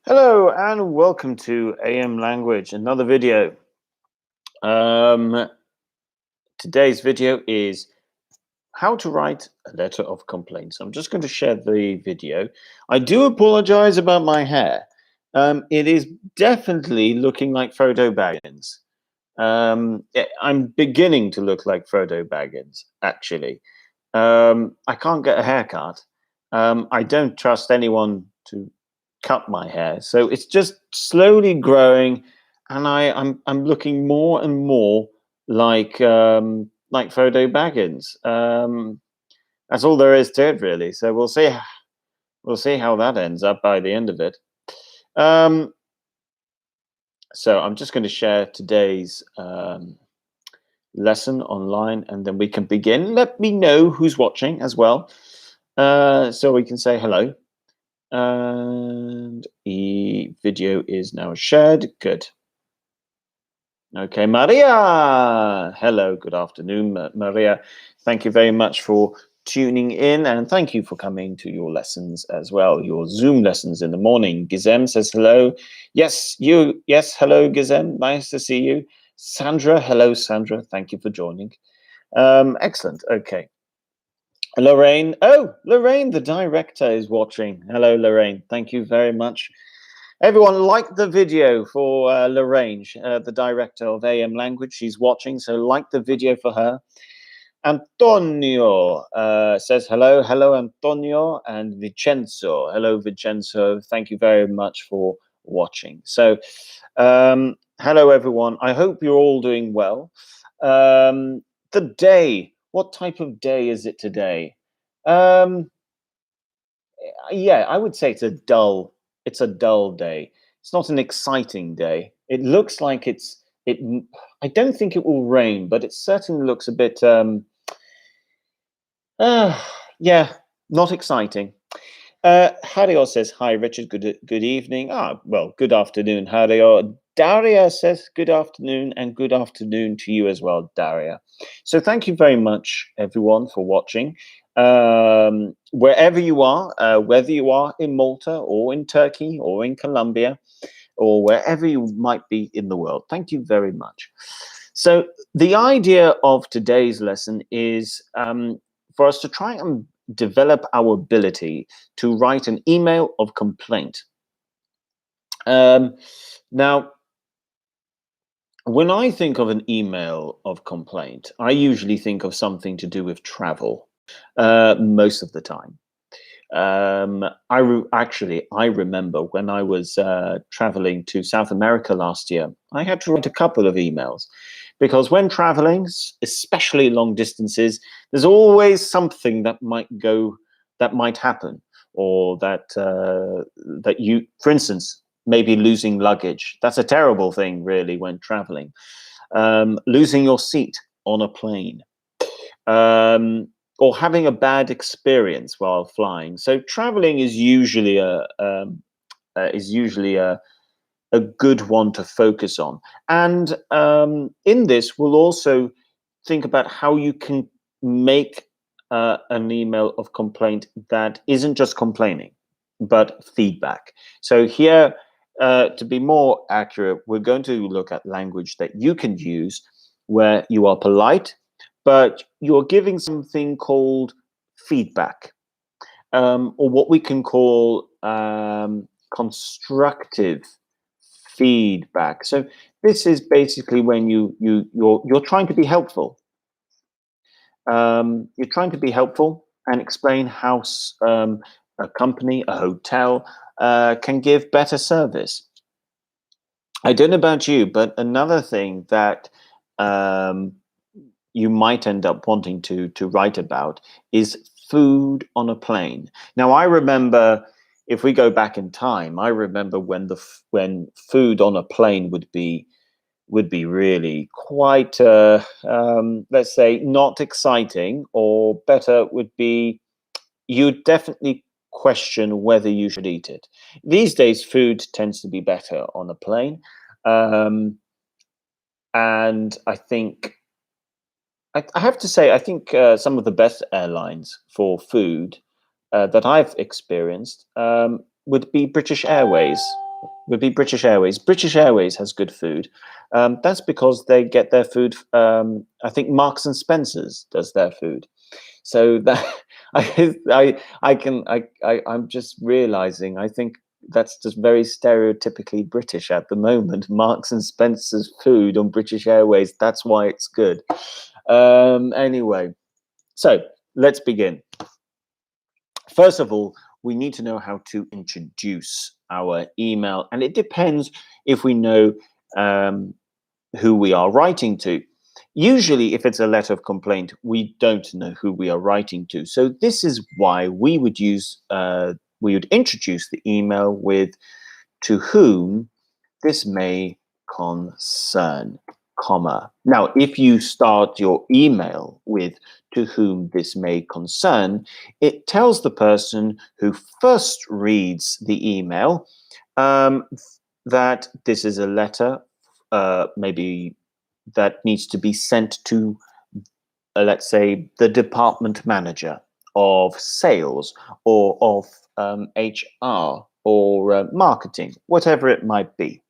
Hello and welcome to AM Language, another video. Today's video is how to write a letter of complaint. So I'm just going to share the video. I do apologize about my hair. It is definitely looking like Frodo Baggins. I'm beginning to look like Frodo Baggins, actually. I can't get a haircut. I don't trust anyone to cut my hair, so it's just slowly growing, and I'm looking more and more like Frodo Baggins. That's all there is to it, really. So we'll see how that ends up by the end of it. So I'm just going to share today's lesson online, and then we can begin. Let me know who's watching as well, so we can say hello. And the video is now shared. Good. Okay, Maria. Hello, good afternoon, Maria. Thank you very much for tuning in, and thank you for coming to your lessons as well, your Zoom lessons in the morning. Gizem says hello. Yes, you. Yes, hello, Gizem. Nice to see you. Sandra, hello, Sandra. Thank you for joining. Excellent. Okay. Lorraine. Oh, Lorraine, the director, is watching. Hello, Lorraine. Thank you very much. Everyone, like the video for Lorraine, the director of AM Language. She's watching, so like the video for her. Antonio says hello. Hello, Antonio. And Vincenzo. Hello, Vincenzo. Thank you very much for watching. So, hello, everyone. I hope you're all doing well. The day. What type of day is it today? Yeah, I would say it's a dull day. It's not an exciting day. It looks like I don't think it will rain, but it certainly looks a bit yeah, not exciting. Hario says hi, Richard. Good evening. Well, good afternoon, Hario. Daria says good afternoon, and good afternoon to you as well, Daria. So thank you very much, everyone, for watching. Wherever you are, whether you are in Malta or in Turkey or in Colombia or wherever you might be in the world, thank you very much. So the idea of today's lesson is for us to try and develop our ability to write an email of complaint. Now, when I think of an email of complaint, I usually think of something to do with travel most of the time. I remember when I was traveling to South America last year, I had to write a couple of emails because when traveling, especially long distances, there's always something that might happen, or that you, for instance, maybe losing luggage. That's a terrible thing, really, when traveling. Losing your seat on a plane. Or having a bad experience while flying. So traveling is usually a good one to focus on. And in this, we'll also think about how you can make an email of complaint that isn't just complaining, but feedback. So here, to be more accurate, we're going to look at language that you can use where you are polite, but you're giving something called feedback, or what we can call constructive feedback. So this is basically when you're trying to be helpful. You're trying to be helpful and explain how a company, a hotel, can give better service. I don't know about you, but another thing that you might end up wanting to write about is food on a plane. Now, I remember, if we go back in time, I remember when food on a plane would be really quite, let's say, not exciting, or better would be, you'd definitely question whether you should eat it. These days, food tends to be better on a plane. And I think, I have to say, I think some of the best airlines for food that I've experienced would be British Airways. would be British Airways. British Airways has good food. That's because they get their food. I think Marks and Spencers does their food. So that I'm just realizing. I think that's just very stereotypically British at the moment. Marks and Spencer's food on British Airways. That's why it's good. Anyway, so let's begin. First of all, we need to know how to introduce our email, and it depends if we know who we are writing to. Usually, if it's a letter of complaint, we don't know who we are writing to. So this is why we would introduce the email with "to whom this may concern," comma. Now, if you start your email with "to whom this may concern," it tells the person who first reads the email that this is a letter, maybe that needs to be sent to, let's say, the department manager of sales or of HR or marketing, whatever it might be.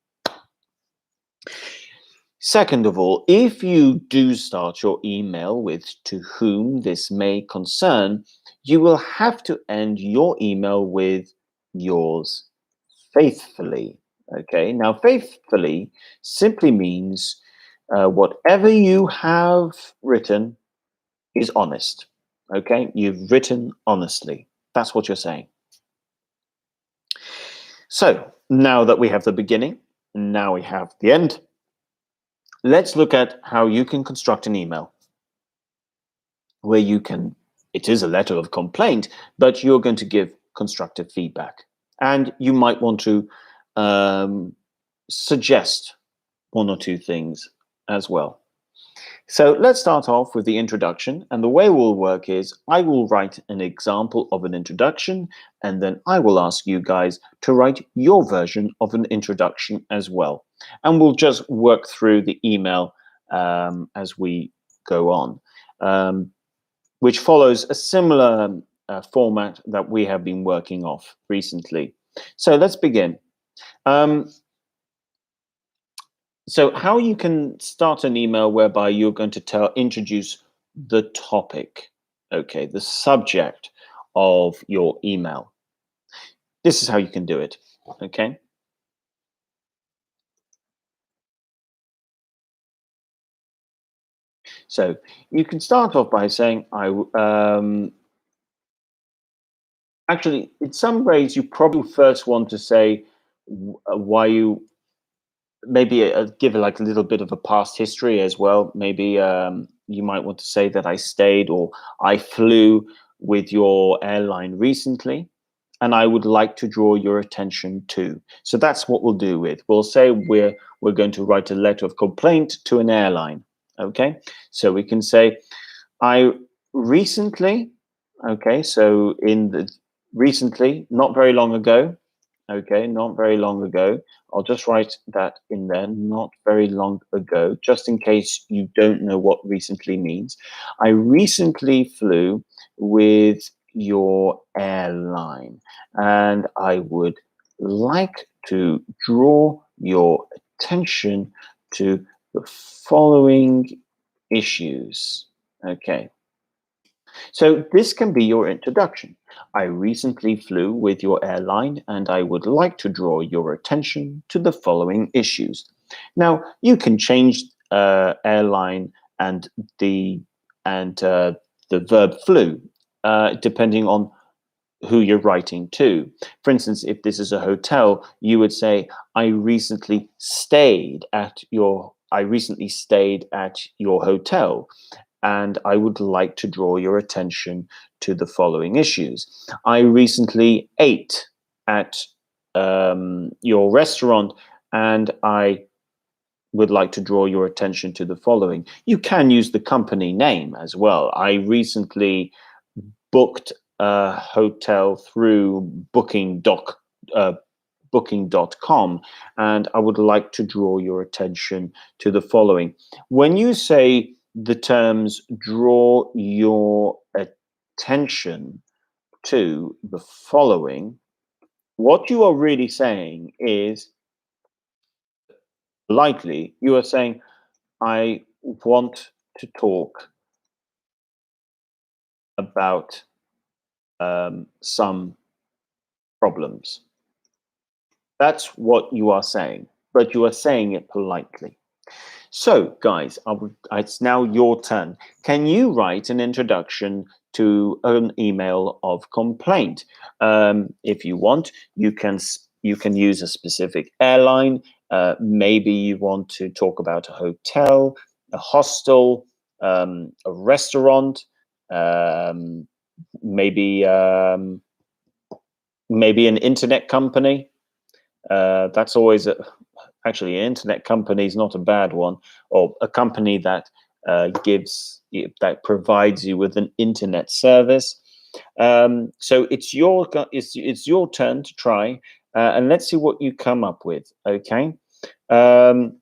Second of all, if you do start your email with "to whom this may concern," you will have to end your email with "yours faithfully." Okay, now faithfully simply means whatever you have written is honest. Okay, you've written honestly. That's what you're saying. So now that we have the beginning, now we have the end. Let's look at how you can construct an email where it is a letter of complaint, but you're going to give constructive feedback. And you might want to suggest one or two things as well. So let's start off with the introduction. And the way we'll work is I will write an example of an introduction, and then I will ask you guys to write your version of an introduction as well. And we'll just work through the email as we go on, which follows a similar format that we have been working off recently. So let's begin. So how you can start an email whereby you're going to introduce the topic, okay, the subject of your email. This is how you can do it, okay? So you can start off by saying, actually, in some ways, you probably first want to say why you, maybe give it like a little bit of a past history as well. Maybe you might want to say that I stayed or I flew with your airline recently, and I would like to draw your attention to. So that's what we'll do with. We'll say we're going to write a letter of complaint to an airline. Okay, so we can say I recently. Okay, so recently, not very long ago. Okay, not very long ago. I'll just write that in there, not very long ago, just in case you don't know what recently means. I recently flew with your airline, and I would like to draw your attention to the following issues. Okay. So this can be your introduction. I recently flew with your airline, and I would like to draw your attention to the following issues. Now you can change airline and the verb flew depending on who you're writing to. For instance, if this is a hotel, you would say, I recently stayed at your hotel, and I would like to draw your attention to the following issues. I recently ate at your restaurant, and I would like to draw your attention to the following. You can use the company name as well. I recently booked a hotel through booking.com, and I would like to draw your attention to the following. When you say the terms draw your attention to the following, What you are really saying is, likely, you are saying, I want to talk about some problems. That's what you are saying, but you are saying it politely. So, guys, it's now your turn. Can you write an introduction to an email of complaint? If you want, you can use a specific airline. Maybe you want to talk about a hotel, a hostel, a restaurant, um, maybe maybe an internet company. That's always actually, an internet company is not a bad one, or a company that that provides you with an internet service. So it's your turn to try, and let's see what you come up with. Okay. Um,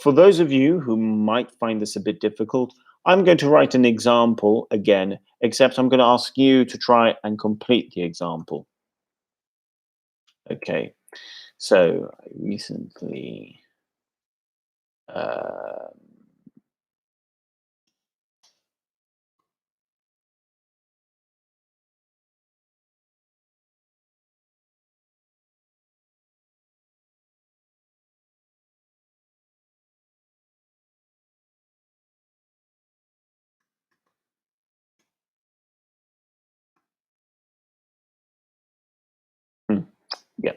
for those of you who might find this a bit difficult, I'm going to write an example again, except I'm going to ask you to try and complete the example. Okay. So I recently uh, yeah.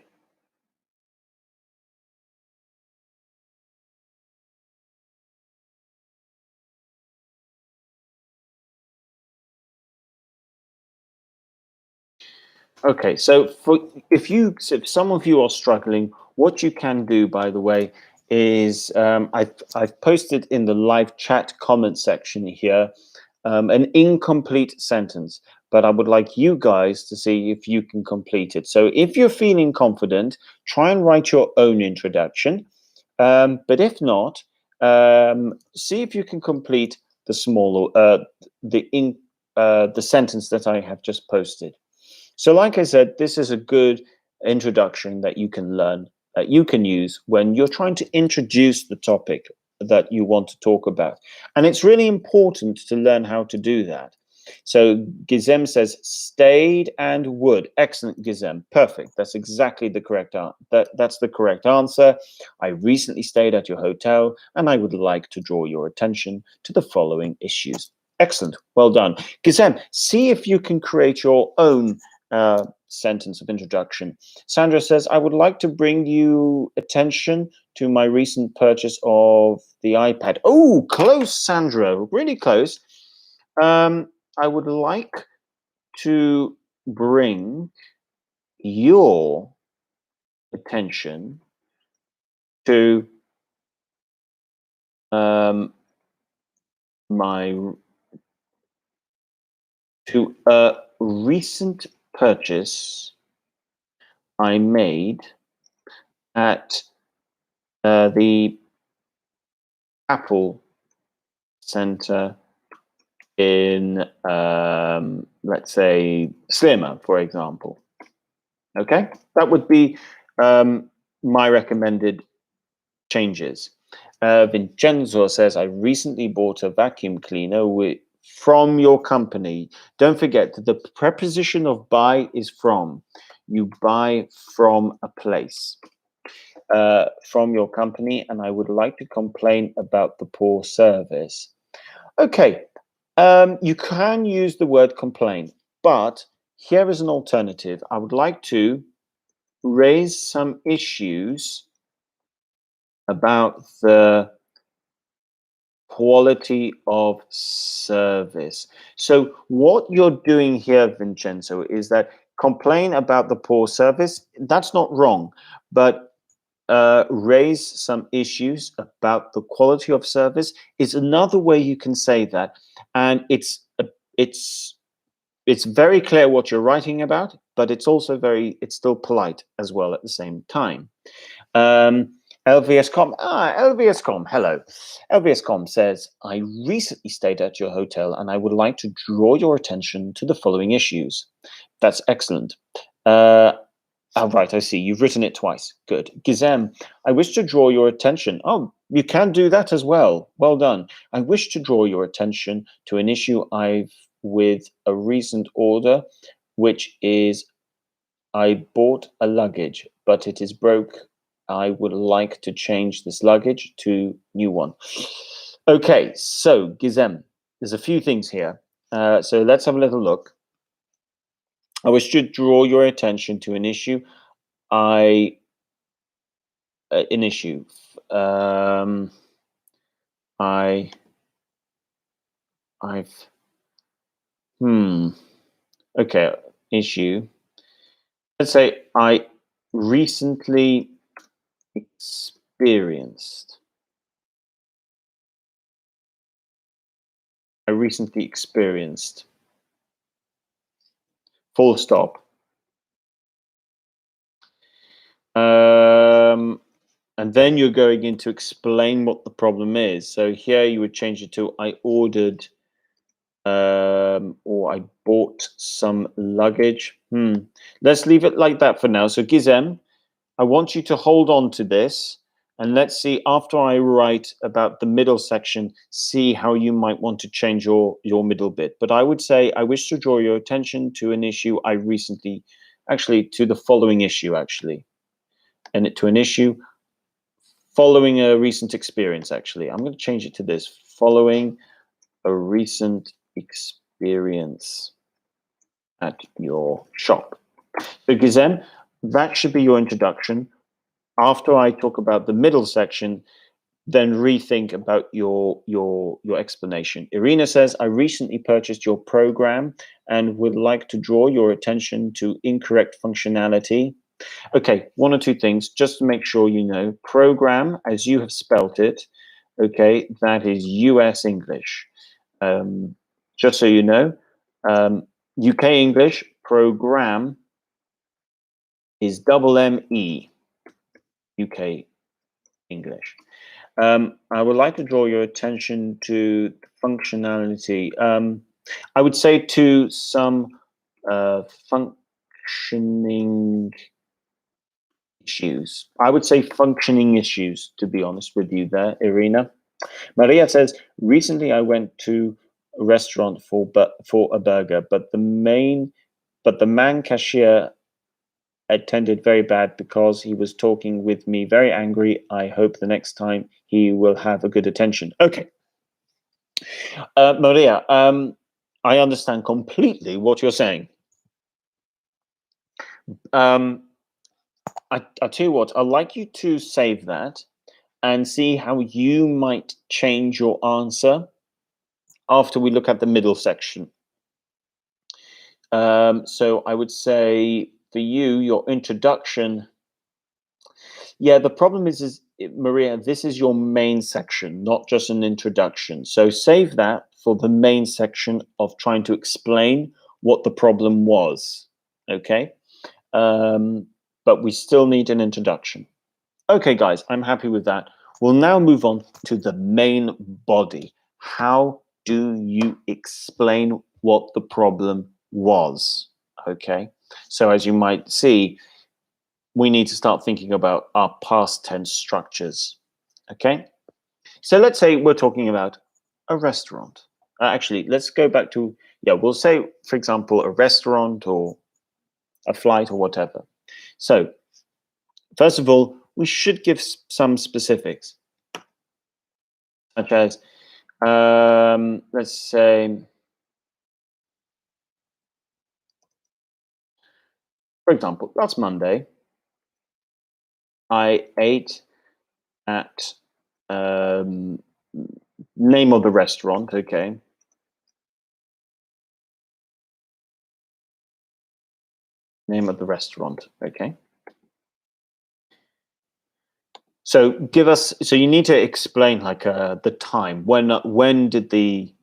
Okay, so if some of you are struggling, what you can do, by the way, is I've posted in the live chat comment section here an incomplete sentence, but I would like you guys to see if you can complete it. So if you're feeling confident, try and write your own introduction. But if not, see if you can complete the small the sentence that I have just posted. So, like I said, this is a good introduction that you can learn, that you can use when you're trying to introduce the topic that you want to talk about. And it's really important to learn how to do that. So, Gizem says, stayed and would. Excellent, Gizem. Perfect. That's exactly the correct that's the correct answer. I recently stayed at your hotel, and I would like to draw your attention to the following issues. Excellent. Well done. Gizem, see if you can create your own sentence of introduction. Sandra says, I would like to bring you attention to my recent purchase of the iPad. Oh, close, Sandra, really close. I would like to bring your attention to my to a recent purchase I made at the Apple Center in, let's say, Slimmer, for example. Okay, that would be my recommended changes. Vincenzo says, I recently bought a vacuum cleaner from your company. Don't forget that the preposition of buy is from. You buy from a place. From your company, and I would like to complain about the poor service. Okay, you can use the word complain, but here is an alternative. I would like to raise some issues about the quality of service. So what you're doing here, Vincenzo, is that complain about the poor service. That's not wrong, but raise some issues about the quality of service is another way you can say that, and it's it's very clear what you're writing about, but it's also it's still polite as well at the same time. Um, LVScom, hello. LVScom says, I recently stayed at your hotel and I would like to draw your attention to the following issues. That's excellent. Oh, right, I see. You've written it twice. Good. Gizem, I wish to draw your attention. Oh, you can do that as well. Well done. I wish to draw your attention to an issue I've with a recent order, which is I bought a luggage, but it is broke. I would like to change this luggage to new one. Okay, so Gizem, there's a few things here. So let's have a little look. I wish to draw your attention to an issue I an issue. Um, I I've okay, issue. Let's say recently experienced. I recently experienced. Full stop. And then you're going in to explain what the problem is. So here you would change it to I ordered or I bought some luggage. Let's leave it like that for now. So Gizem, I want you to hold on to this, and let's see after I write about the middle section, see how you might want to change your middle bit. But I would say I wish to draw your attention to an issue I recently, actually to the following issue actually, and to an issue following a recent experience actually. I'm going to change it to this, following a recent experience at your shop. So Gizem, that should be your introduction. After I talk about the middle section, then rethink about your explanation. Irina says, I recently purchased your program and would like to draw your attention to incorrect functionality. Okay, one or two things, just to make sure you know. Program, as you have spelt it, okay, that is US English. Just so you know, UK English, program is double M-E, UK English. I would like to draw your attention to functionality. I would say to some functioning issues. I would say functioning issues, to be honest with you there, Irina. Maria says, recently I went to a restaurant for a burger, but the man cashier attended very bad because he was talking with me very angry. I hope the next time he will have a good attention. Okay. Maria, I understand completely what you're saying. I'll tell you what, I'd like you to save that and see how you might change your answer after we look at the middle section. So I would say for you, your introduction. Yeah, the problem is Maria, this is your main section, not just an introduction. So save that for the main section of trying to explain what the problem was. Okay. But we still need an introduction. Okay, guys, I'm happy with that. We'll now move on to the main body. How do you explain what the problem was? Okay, so as you might see, we need to start thinking about our past tense structures. Okay, so let's say we're talking about a restaurant. Actually, let's go back to, we'll say, for example, a restaurant or a flight or whatever. So first of all, we should give some specifics, such as, let's say, for example, last Monday, I ate at name of the restaurant, okay. Name of the restaurant, okay. So you need to explain like the time, when did the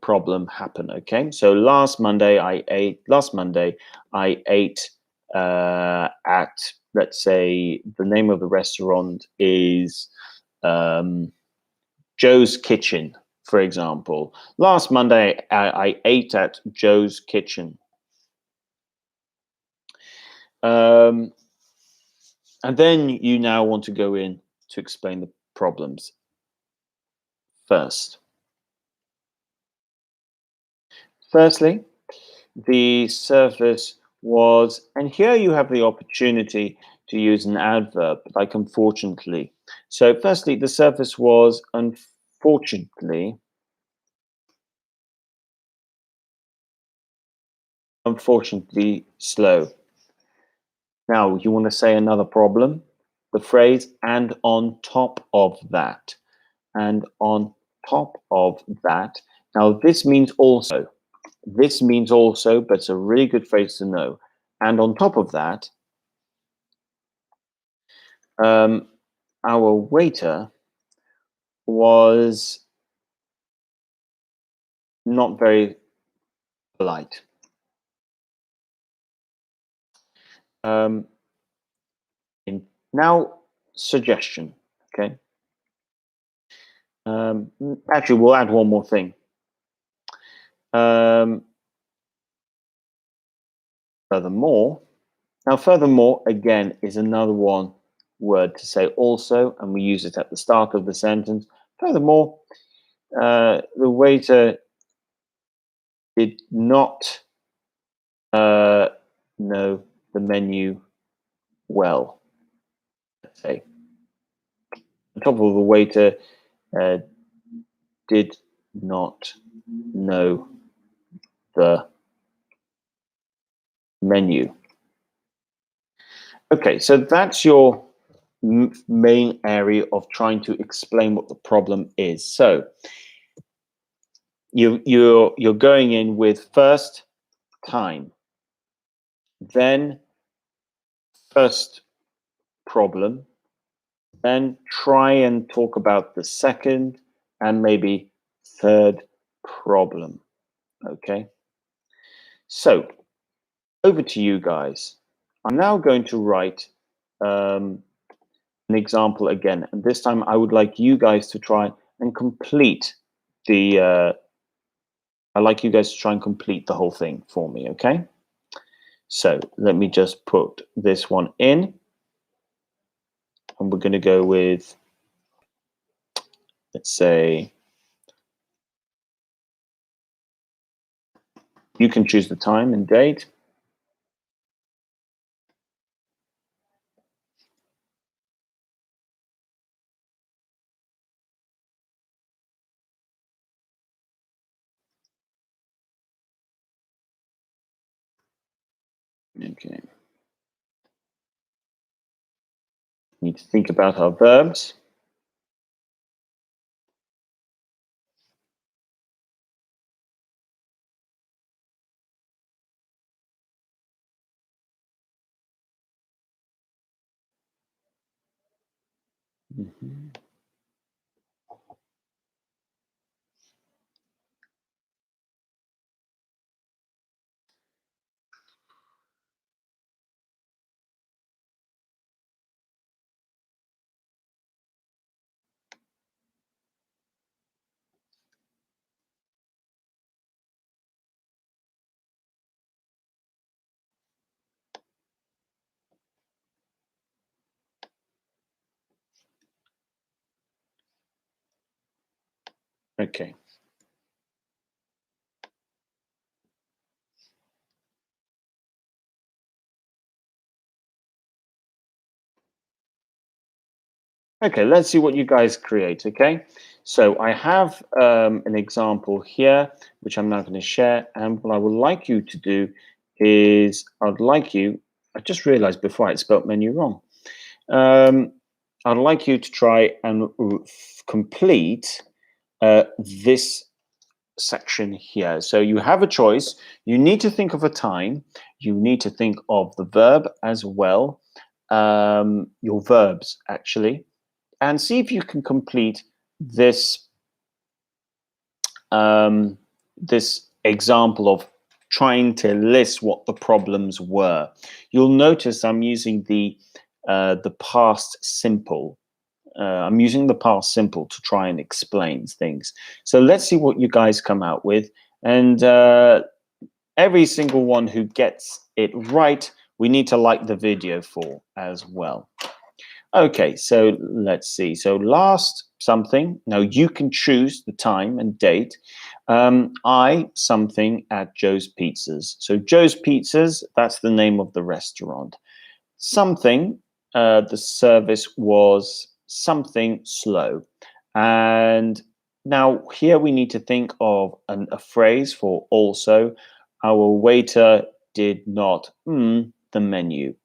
problem happen, okay? So last Monday I ate at, let's say the name of the restaurant is Joe's Kitchen, for example. Last Monday I ate at Joe's Kitchen. And then you now want to go in to explain the problems first. Firstly, the surface was, and here you have the opportunity to use an adverb, like unfortunately. So firstly, the surface was unfortunately slow. Now you want to say another problem, the phrase and on top of that, and on top of that. Now this means also. This means also, but it's a really good phrase to know. And on top of that, our waiter was not very polite. Now, suggestion, okay? Actually, we'll add one more thing. Furthermore, now furthermore, again, is another one word to say also, and we use it at the start of the sentence. Furthermore, the waiter did not know the menu well. Let's say, on top of the waiter did not know the menu. Okay, so that's your main area of trying to explain what the problem is. So you're going in with first time, then first problem, then try and talk about the second and maybe third problem. Okay, so over to you guys. I'm now going to write an example again, and this time I would like you guys to try and complete the I'd like you guys to try and complete the whole thing for me, okay? So let me just put this one in, and we're going to go with, let's say, you can choose the time and date. Okay. Need to think about our verbs. Okay. Okay, let's see what you guys create, okay? So I have an example here, which I'm now going to share. And what I would like you to do is, I just realized before I spelled menu wrong. I'd like you to try and complete this section here. So you have a choice. You need to think of a time. You need to think of the verb as well, your verbs actually, and see if you can complete this this example of trying to list what the problems were. You'll notice I'm using the past simple. I'm using the past simple to try and explain things. So let's see what you guys come out with. And every single one who gets it right we need to like the video for as well. Okay, so let's see. So last something. Now you can choose the time and date. I something at Joe's Pizzas. So Joe's Pizzas, that's the name of the restaurant. Something, the service was something slow. And now here we need to think of a phrase for also. Our waiter did not the menu.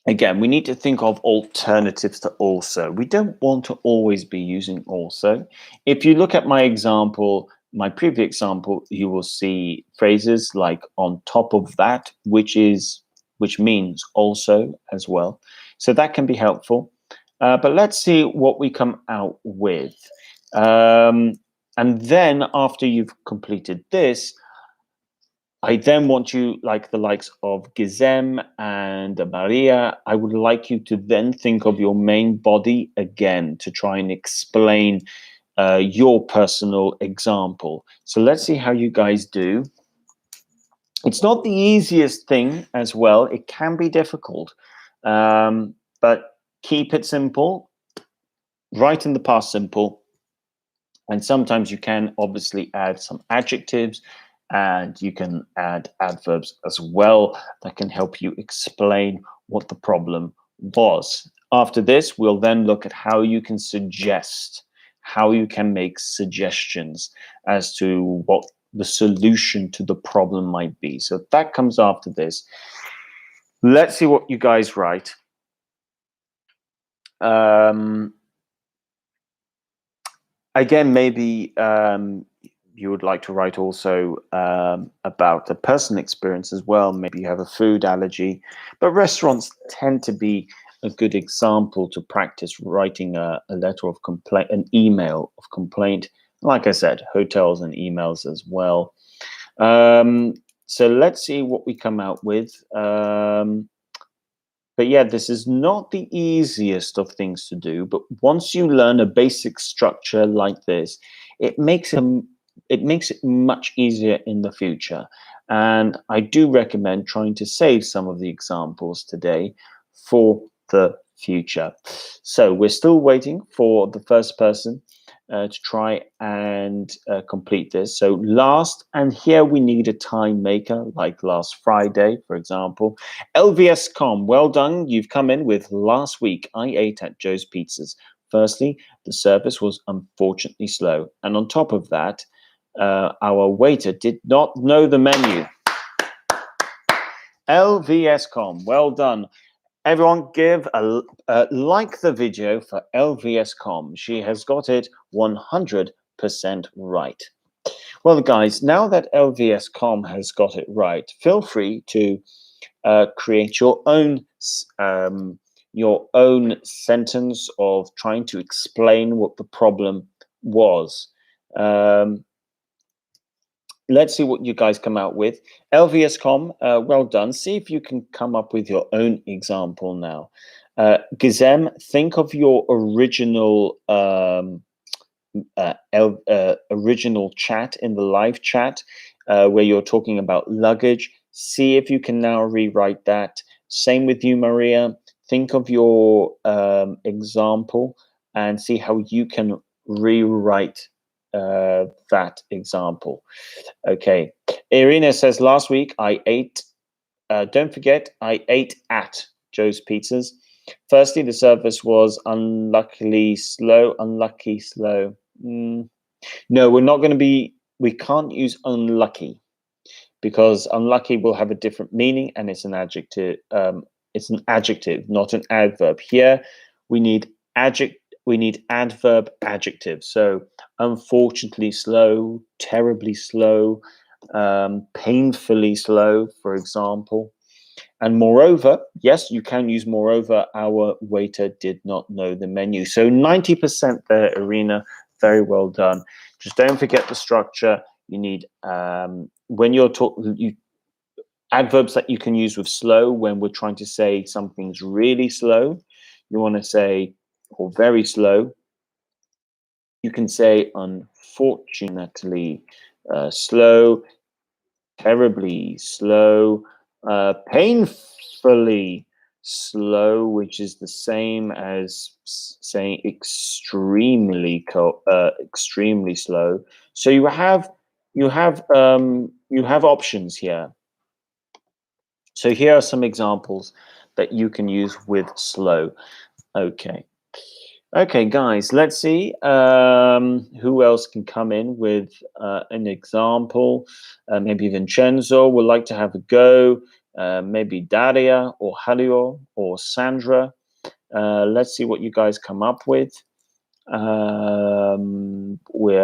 Again, we need to think of alternatives to also. We don't want to always be using also. If you look at my example, my previous example, you will see phrases like on top of that, which means also as well. So that can be helpful. But let's see what we come out with. And then after you've completed this, I then want you, like the likes of Gizem and Maria, I would like you to then think of your main body again to try and explain your personal example. So let's see how you guys do. It's not the easiest thing as well. It can be difficult, but keep it simple. Write in the past simple. And sometimes you can obviously add some adjectives, and you can add adverbs as well that can help you explain what the problem was. After this, we'll then look at how you can suggest, how you can make suggestions as to what the solution to the problem might be. So that comes after this. Let's see what you guys write. Again, maybe you would like to write also about a personal experience as well. Maybe you have a food allergy, but restaurants tend to be a good example to practice writing a letter of complaint, an email of complaint. Like I said, hotels and emails as well. So let's see what we come out with. But yeah, this is not the easiest of things to do. But once you learn a basic structure like this, it makes it much easier in the future. And I do recommend trying to save some of the examples today for the future. So we're still waiting for the first person to try and complete this. So last, and here we need a time maker, like last Friday, for example. LVS.com, well done. You've come in with last week. I ate at Joe's Pizzas. Firstly, the service was unfortunately slow. And on top of that, our waiter did not know the menu. LVS.com, well done. Everyone give a like the video for LVS.com. She has got it 100% right. Well, guys, now that LVS.com has got it right, feel free to create your own sentence of trying to explain what the problem was. Let's see what you guys come out with. LVS.com, well done. See if you can come up with your own example now. Gizem, think of your original original chat in the live chat where you're talking about luggage. See if you can now rewrite that. Same with you, Maria. Think of your example and see how you can rewrite that example. Okay. Irina says, last week I ate, don't forget, I ate at Joe's Pizzas. Firstly, the service was unlucky slow. No, we're not going to be, we can't use unlucky because unlucky will have a different meaning and it's an adjective. It's an adjective, not an adverb. Here we need adverb adjective. So unfortunately slow, terribly slow, painfully slow, for example. And moreover, yes, you can use moreover, our waiter did not know the menu. So 90% there, Irina, very well done. Just don't forget the structure. You need, when you're talking, adverbs that you can use with slow when we're trying to say something's really slow. You want to say, or very slow. You can say unfortunately slow. terribly slow, painfully slow, which is the same as saying extremely slow. So you have options here. So here are some examples that you can use with slow. Okay. Okay, guys, let's see who else can come in with an example. Maybe Vincenzo would like to have a go. Maybe Daria or Halio or Sandra. Let's see what you guys come up with. We're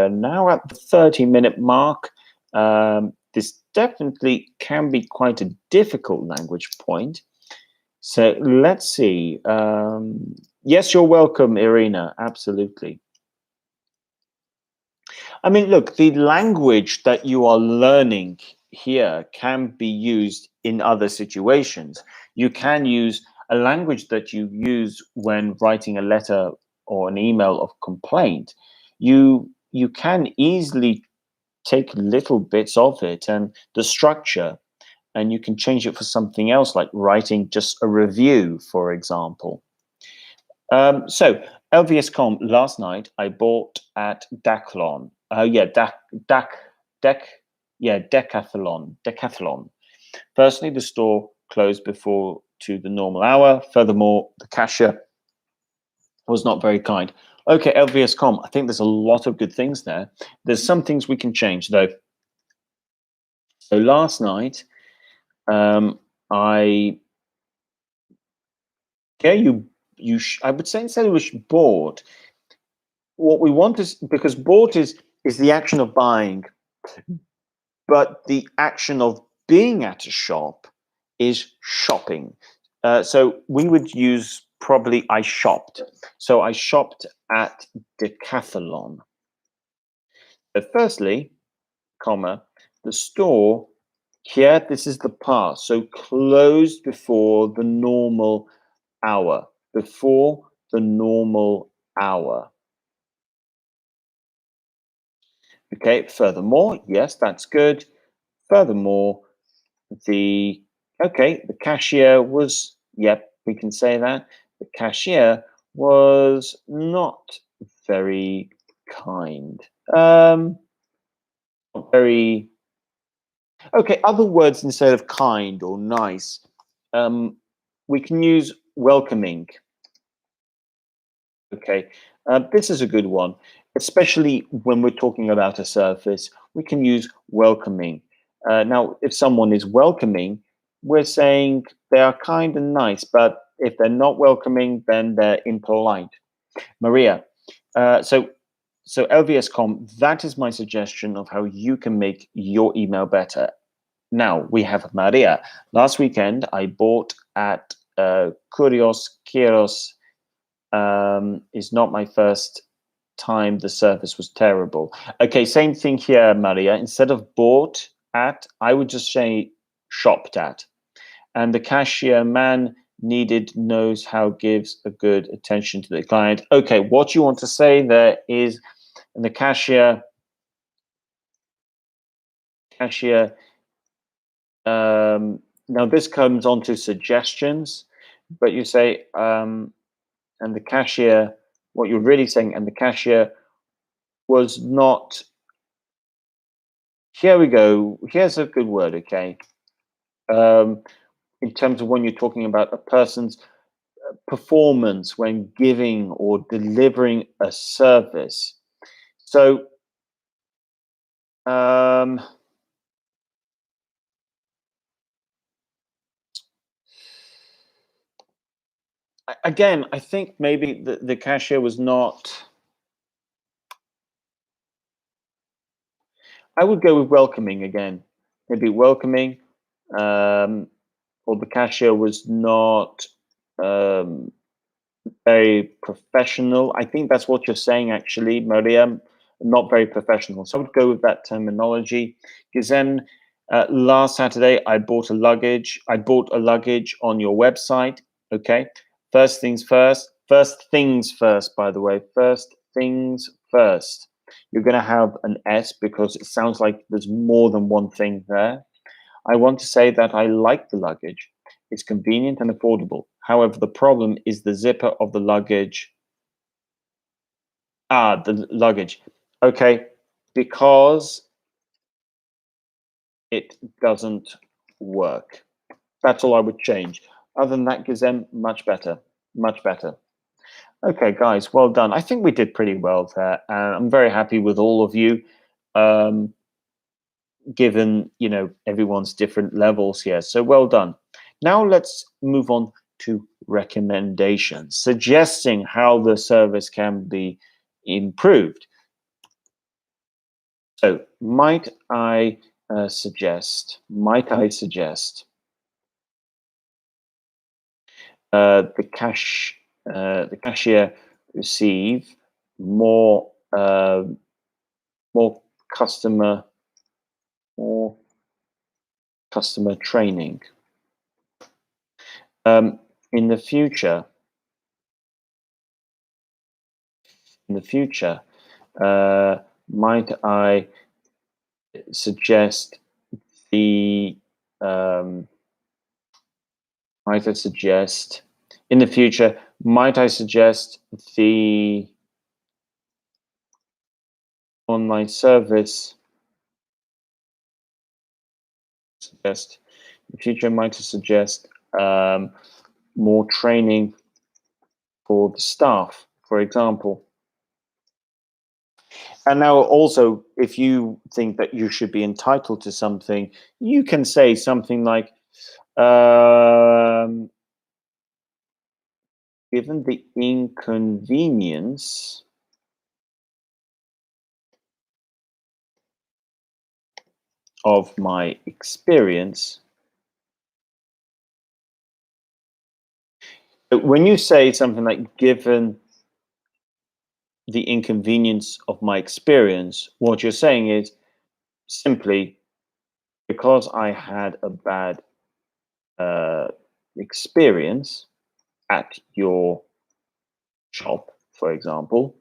now at the 30-minute mark. This definitely can be quite a difficult language point. So let's see. Yes, you're welcome, Irina. Absolutely. I mean, look, the language that you are learning here can be used in other situations. You can use a language that you use when writing a letter or an email of complaint. You can easily take little bits of it and the structure, and you can change it for something else, like writing just a review, for example. So LVS.com last night I bought at Decathlon. Decathlon. Firstly, the store closed before to the normal hour. Furthermore, the cashier was not very kind. Okay, LVS.com. I think there's a lot of good things there. There's some things we can change though. So last night, I I would say instead of bought, what we want is, because bought is the action of buying, but the action of being at a shop is shopping. So we would use probably I shopped. So I shopped at Decathlon. But firstly, comma, the store here, this is the past. So closed before the normal hour. Before the normal hour. Okay, furthermore, yes, that's good. Furthermore, the cashier was, yep, we can say that. The cashier was not very kind. Not very, okay, other words instead of kind or nice. We can use welcoming. Okay, this is a good one, especially when we're talking about a surface. We can use welcoming. Now, if someone is welcoming, we're saying they are kind and nice, but if they're not welcoming, then they're impolite. Maria, so LVS.com, that is my suggestion of how you can make your email better. Now, we have Maria. Last weekend, I bought at Curios Kieros. Is not my first time. The service was terrible. Okay, same thing here, Maria. Instead of bought at, I would just say shopped at. And the cashier man needed knows how gives a good attention to the client. Okay, what you want to say there is, and the cashier, now this comes on to suggestions, but you say, and the cashier, what you're really saying, and the cashier was not, here we go, here's a good word, okay, in terms of when you're talking about a person's performance when giving or delivering a service. So again, I think maybe the cashier was not, I would go with welcoming again, maybe welcoming, or the cashier was not very professional. I think that's what you're saying, actually, Maria, not very professional. So I would go with that terminology. Because then last Saturday, I bought a luggage. I bought a luggage on your website. Okay. First things first. First things first, by the way. First things first. You're going to have an S because it sounds like there's more than one thing there. I want to say that I like the luggage. It's convenient and affordable. However, the problem is the zipper of the luggage. The luggage. Okay, because it doesn't work. That's all I would change. Other than that, Gizem, much better. Much better. Okay, guys, well done. I think we did pretty well there. I'm very happy with all of you, given, everyone's different levels here. So well done. Now let's move on to recommendations, suggesting how the service can be improved. So might I suggest the cashier receive more more customer more customer training in the future. Might I suggest the in the future, might I suggest the online service might I suggest more training for the staff, for example. And now also, if you think that you should be entitled to something, you can say something like, given the inconvenience of my experience. When you say something like, given the inconvenience of my experience, what you're saying is simply, because I had a bad experience at your shop, for example,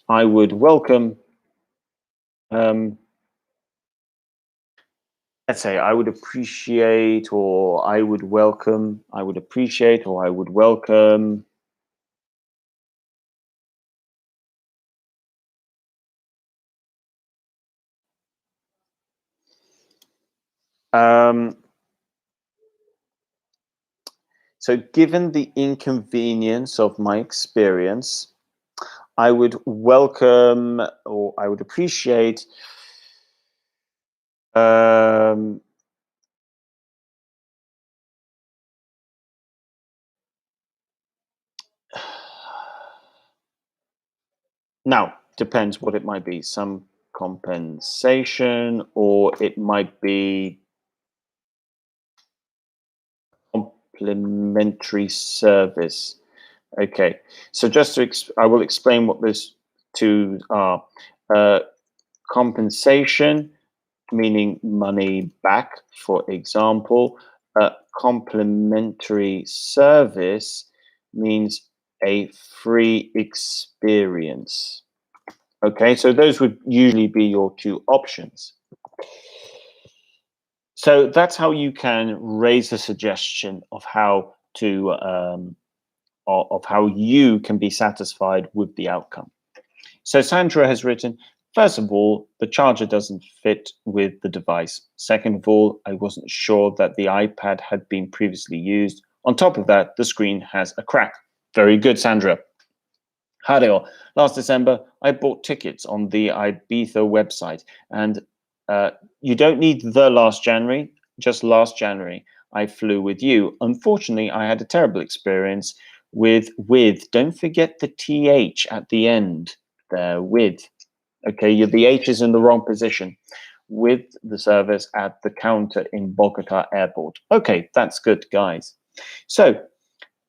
I would welcome, let's say, I would appreciate, or I would welcome, I would appreciate, or I would welcome so given the inconvenience of my experience, I would welcome, or I would appreciate now, depends what it might be, some compensation, or it might be complimentary service. Okay, so just to I will explain what those two are. Compensation, meaning money back, for example. Complimentary service means a free experience. Okay, so those would usually be your two options. So that's how you can raise a suggestion of how to of how you can be satisfied with the outcome. So Sandra has written, first of all, the charger doesn't fit with the device. Second of all, I wasn't sure that the iPad had been previously used. On top of that, the screen has a crack. Very good, Sandra. Hadil, last December, I bought tickets on the Ibiza website, and you don't need the last January, just last January, I flew with you. Unfortunately, I had a terrible experience with, don't forget the TH at the end there, with. Okay, the H is in the wrong position. With the service at the counter in Bogota Airport. Okay, that's good, guys. So,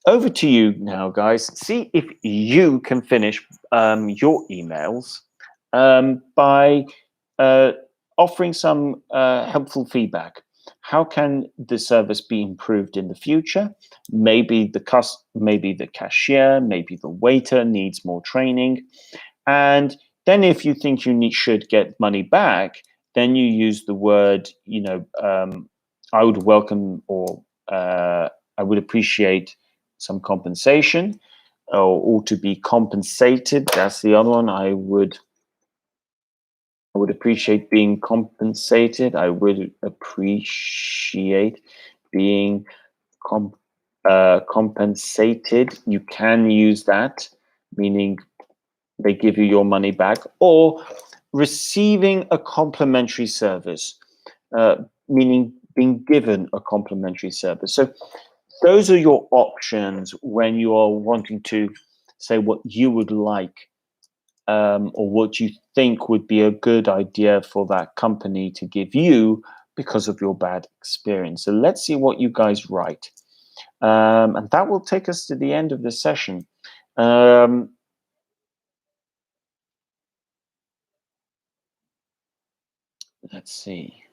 over to you now, guys. See if you can finish your emails by offering some helpful feedback. How can the service be improved in the future? Maybe the cashier, maybe the waiter needs more training, and Then if you think you should get money back, then you use the word, I would welcome, or I would appreciate some compensation, or to be compensated. That's the other one. I would appreciate being compensated. I would appreciate being compensated. You can use that, meaning they give you your money back, or receiving a complimentary service, meaning being given a complimentary service. So those are your options when you are wanting to say what you would like, or what you think would be a good idea for that company to give you because of your bad experience. So let's see what you guys write. And that will take us to the end of the session. Let's see.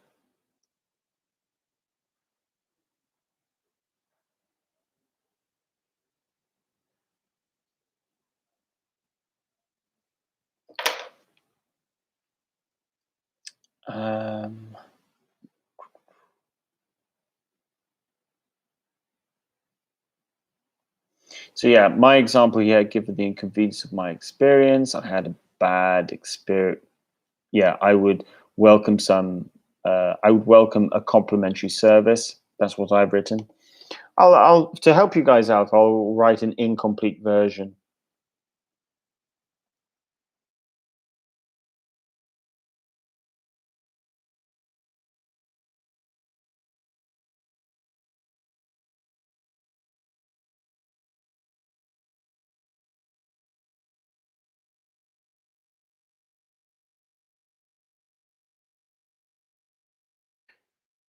So yeah, my example here, given the inconvenience of my experience, I had a bad experience. Yeah, I would welcome I would welcome a complimentary service. That's what I've written. I'll to help you guys out, I'll write an incomplete version.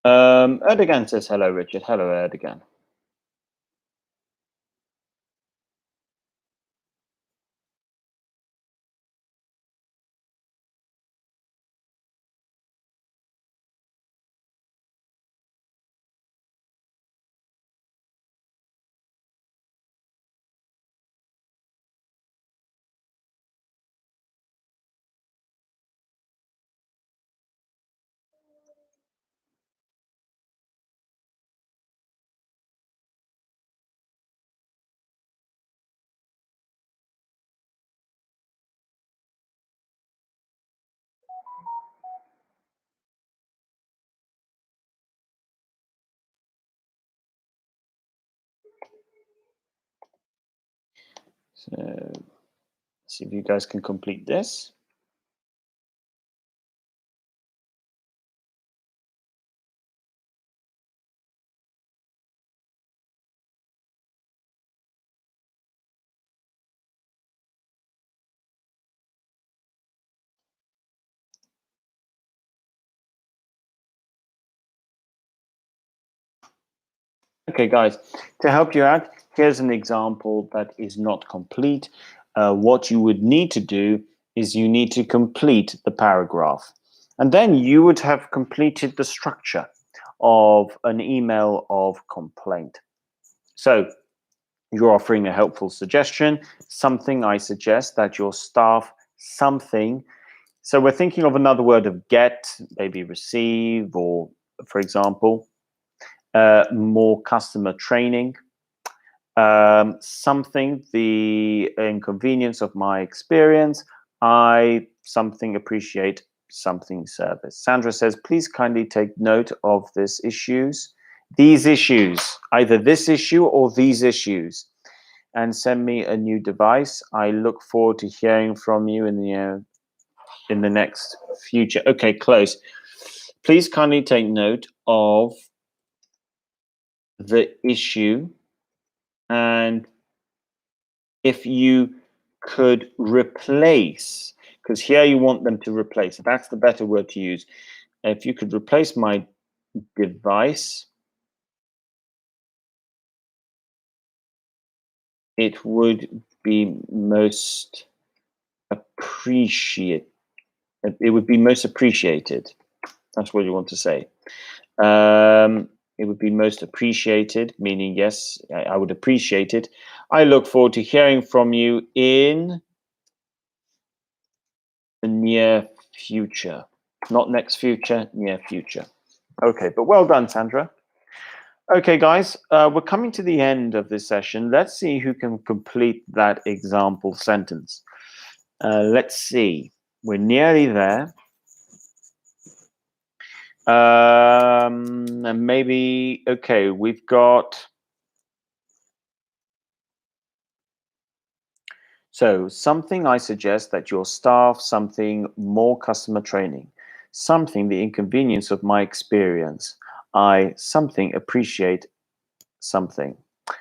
Erdogan says hello, Richard. Hello, Erdogan. So see if you guys can complete this. Okay, guys, to help you out, here's an example that is not complete. What you would need to do is you need to complete the paragraph. And then you would have completed the structure of an email of complaint. So you're offering a helpful suggestion, something I suggest that your staff, something. So we're thinking of another word of get, maybe receive, or for example, more customer training. Something, the inconvenience of my experience, I something appreciate, something service. Sandra says, please kindly take note of these issues, either this issue or these issues, and send me a new device. I look forward to hearing from you in the next future. Okay, close. Please kindly take note of the issue, and if you could replace, because here you want them to replace, that's the better word to use. If you could replace my device, it would be most appreciated. It would be most appreciated. That's what you want to say. It would be most appreciated, meaning yes, I would appreciate it. I look forward to hearing from you in the near future. Not next future, near future. Okay, but well done, Sandra. Okay, guys, we're coming to the end of this session. Let's see who can complete that example sentence. Let's see. We're nearly there. And maybe, okay, we've got... So, something I suggest that your staff, something more customer training, something the inconvenience of my experience, something appreciate something.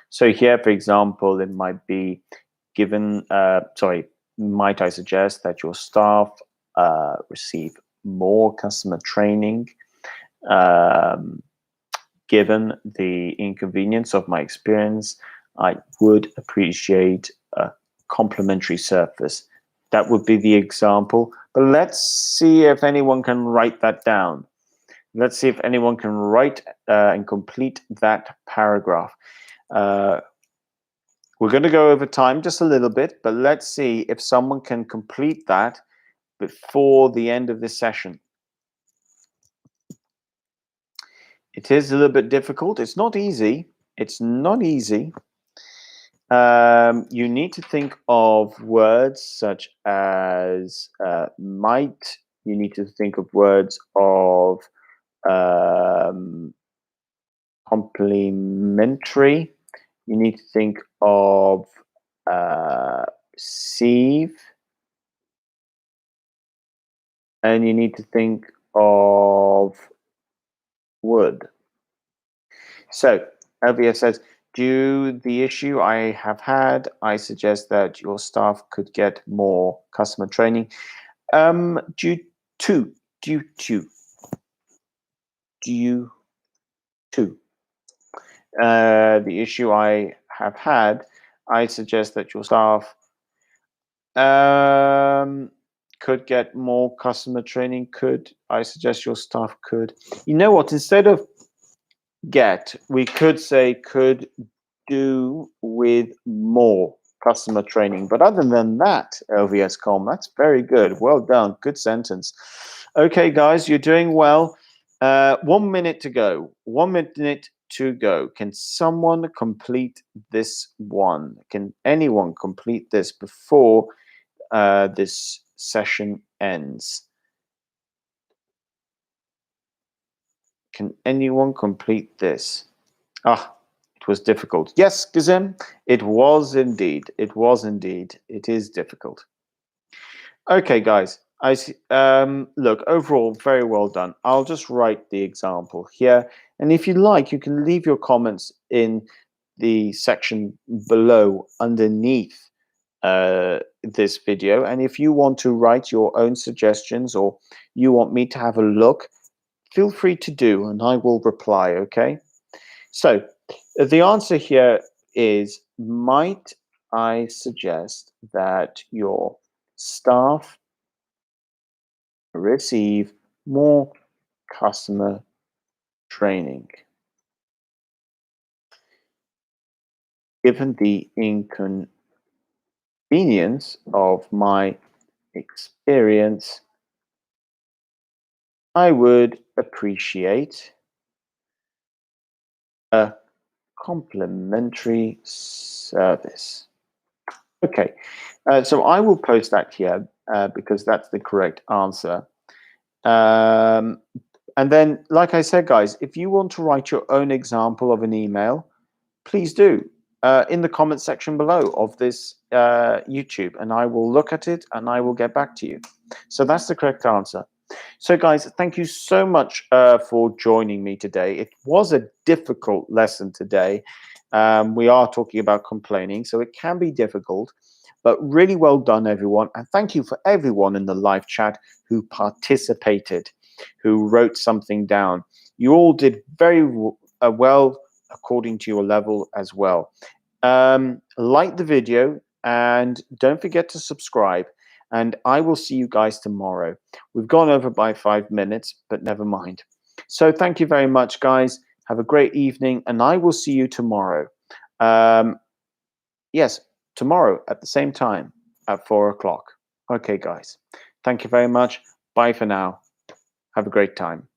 So here, for example, it might be might I suggest that your staff receive more customer training, given the inconvenience of my experience, I would appreciate a complimentary service. That would be the example. But let's see if anyone can write that down. Let's see if anyone can write and complete that paragraph. We're going to go over time just a little bit, but let's see if someone can complete that before the end of this session. It is a little bit difficult. It's not easy. It's not easy. You need to think of words such as might. You need to think of words of complementary. You need to think of receive. And you need to think of would. So Elvia says, due the issue I have had, I suggest that your staff could get more customer training. Due to the issue I have had, I suggest that your staff could get more customer training. I suggest your staff could. You know what? Instead of get, we could say could do with more customer training. But other than that, LVS.com, that's very good. Well done. Good sentence. Okay, guys, you're doing well. 1 minute to go. 1 minute to go. Can someone complete this one? Can anyone complete this before this session ends? Can anyone complete this? It was difficult. Yes, Gizem, it was indeed. It was indeed. It is difficult. Okay, guys. I see. Look, overall, very well done. I'll just write the example here. And if you like, you can leave your comments in the section below underneath this video. And if you want to write your own suggestions or you want me to have a look, feel free to do, and I will reply, okay? So the answer here is, might I suggest that your staff receive more customer training, given the inconvenience of my experience? I would appreciate a complimentary service. Okay, so I will post that here because that's the correct answer. And then, like I said, guys, if you want to write your own example of an email, please do in the comment section below of this YouTube, and I will look at it and I will get back to you. So that's the correct answer. So guys, thank you so much for joining me today. It was a difficult lesson today. We are talking about complaining, so it can be difficult, but really well done, everyone. And thank you for everyone in the live chat who participated, who wrote something down. You all did very well according to your level as well. Like the video and don't forget to subscribe. And I will see you guys tomorrow. We've gone over by 5 minutes, but never mind. So thank you very much, guys. Have a great evening, and I will see you tomorrow. Yes, tomorrow at the same time at 4 o'clock. Okay, guys. Thank you very much. Bye for now. Have a great time.